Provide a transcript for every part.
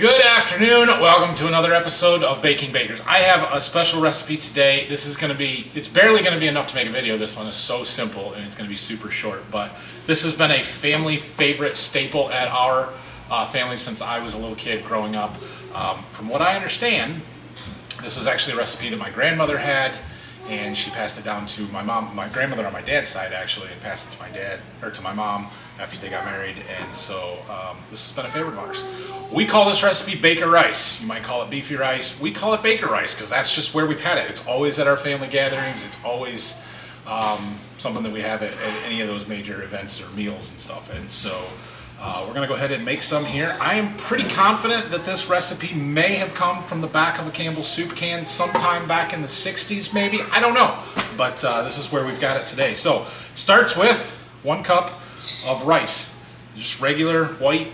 Good afternoon. Welcome to another episode of Baking Bakers. I have a special recipe today. This is going to be, it's barely going to be enough to make a video. This one is so simple and it's going to be super short, but this has been a family favorite staple at our family since I was a little kid growing up. From what I understand, this is actually a recipe that my grandmother had, and she passed it down to my mom, my grandmother on my dad's side actually, and passed it to my dad, or to my mom after they got married, and so this has been a favorite of ours. We call this recipe baker rice. You might call it beefy rice. We call it baker rice because that's just where we've had it. It's always at our family gatherings. It's always something that we have at any of those major events or meals and stuff, and so we're going to go ahead and make some here. I am pretty confident that this recipe may have come from the back of a Campbell's soup can sometime back in the 60s maybe. I don't know, but this is where we've got it today. So starts with 1 cup of rice, just regular white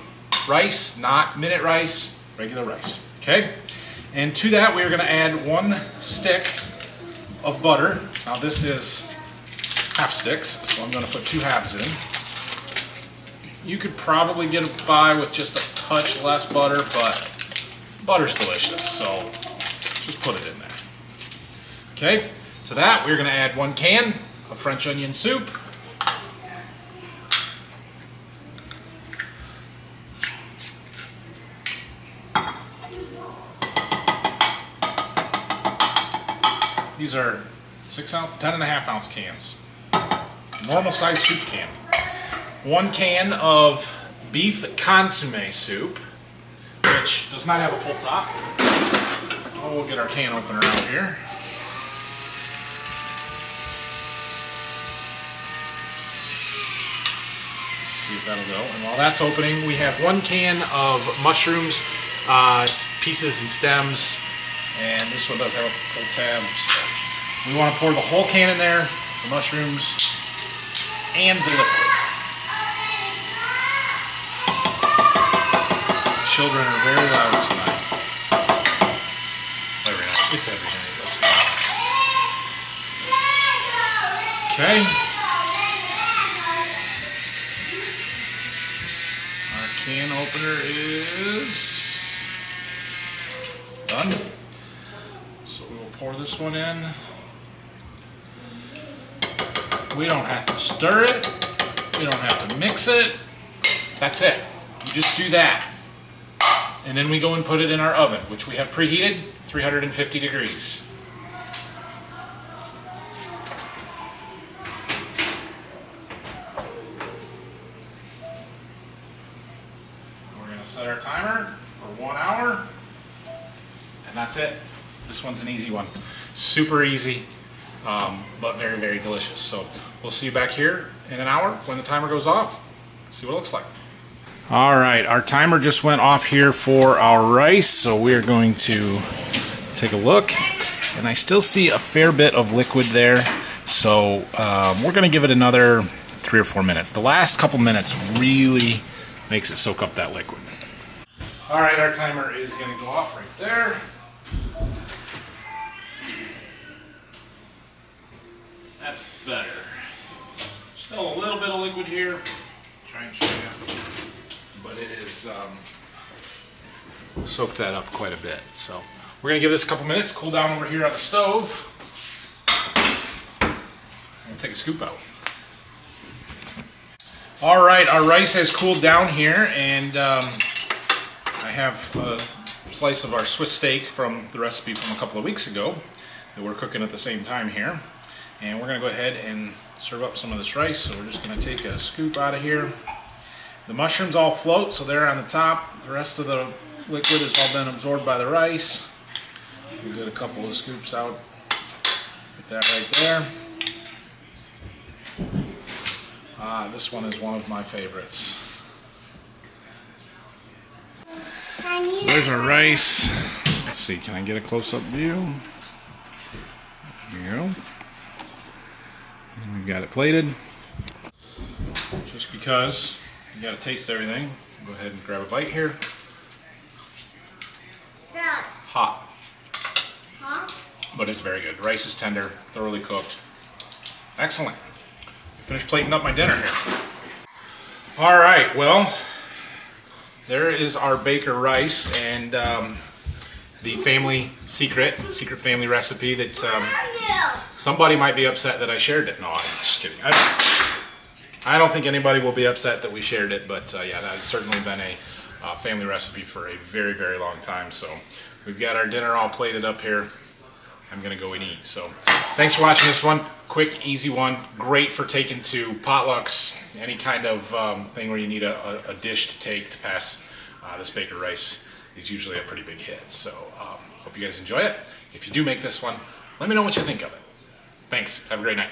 rice, not minute rice, regular rice, okay? And to that we are going to add 1 stick of butter. Now this is half sticks, so I'm going to put 2 halves in. You could probably get by with just a touch less butter, but butter's delicious, so just put it in there. Okay, to that we're going to add 1 can of French onion soup. These are 6 ounce, 10.5 ounce cans. Normal size soup can. 1 can of beef consommé soup, which does not have a pull top. Oh, we'll get our can opener out here. Let's see if that'll go. And while that's opening, we have 1 can of mushrooms, pieces and stems, and this one does have a pull tab. So we want to pour the whole can in there, the mushrooms, and the liquid. Children are very loud tonight. Every night. It's every night, let's be honest. Okay. Our can opener is done. So we will pour this one in. We don't have to stir it. We don't have to mix it. That's it. You just do that. And then we go and put it in our oven, which we have preheated, 350 degrees. We're going to set our timer for 1 hour, and that's it. This one's an easy one. Super easy, but very, very delicious. So we'll see you back here in an hour when the timer goes off. See what it looks like. All right, our timer just went off here for our rice, so we're going to take a look, and I still see a fair bit of liquid there, so we're going to give it another 3 or 4 minutes. The last couple minutes really makes it soak up that liquid. All right, our timer is going to go off right there. That's better. Still a little bit of liquid here. Try and show you. But it is soaked that up quite a bit. So we're going to give this a couple minutes, cool down over here on the stove. I'm going to take a scoop out. All right, our rice has cooled down here, and I have a slice of our Swiss steak from the recipe from a couple of weeks ago that we're cooking at the same time here. And we're going to go ahead and serve up some of this rice. So we're just going to take a scoop out of here. The mushrooms all float, so they're on the top. The rest of the liquid has all been absorbed by the rice. We'll get a couple of scoops out. Put that right there. This one is one of my favorites. There's our rice. Let's see, can I get a close-up view? There you go. And we've got it plated. Just because you gotta taste everything. Go ahead and grab a bite here. Hot. Hot? But it's very good. Rice is tender, thoroughly cooked. Excellent. I finished plating up my dinner here. All right, well, there is our baker rice, and the family secret family recipe that somebody might be upset that I shared it. No, I'm just kidding. I don't think anybody will be upset that we shared it, but yeah, that has certainly been a family recipe for a very, very long time. So we've got our dinner all plated up here. I'm gonna go and eat. So thanks for watching this one. Quick, easy one. Great for taking to potlucks, any kind of thing where you need a dish to take to pass. This baker rice is usually a pretty big hit. So hope you guys enjoy it. If you do make this one, let me know what you think of it. Thanks. Have a great night.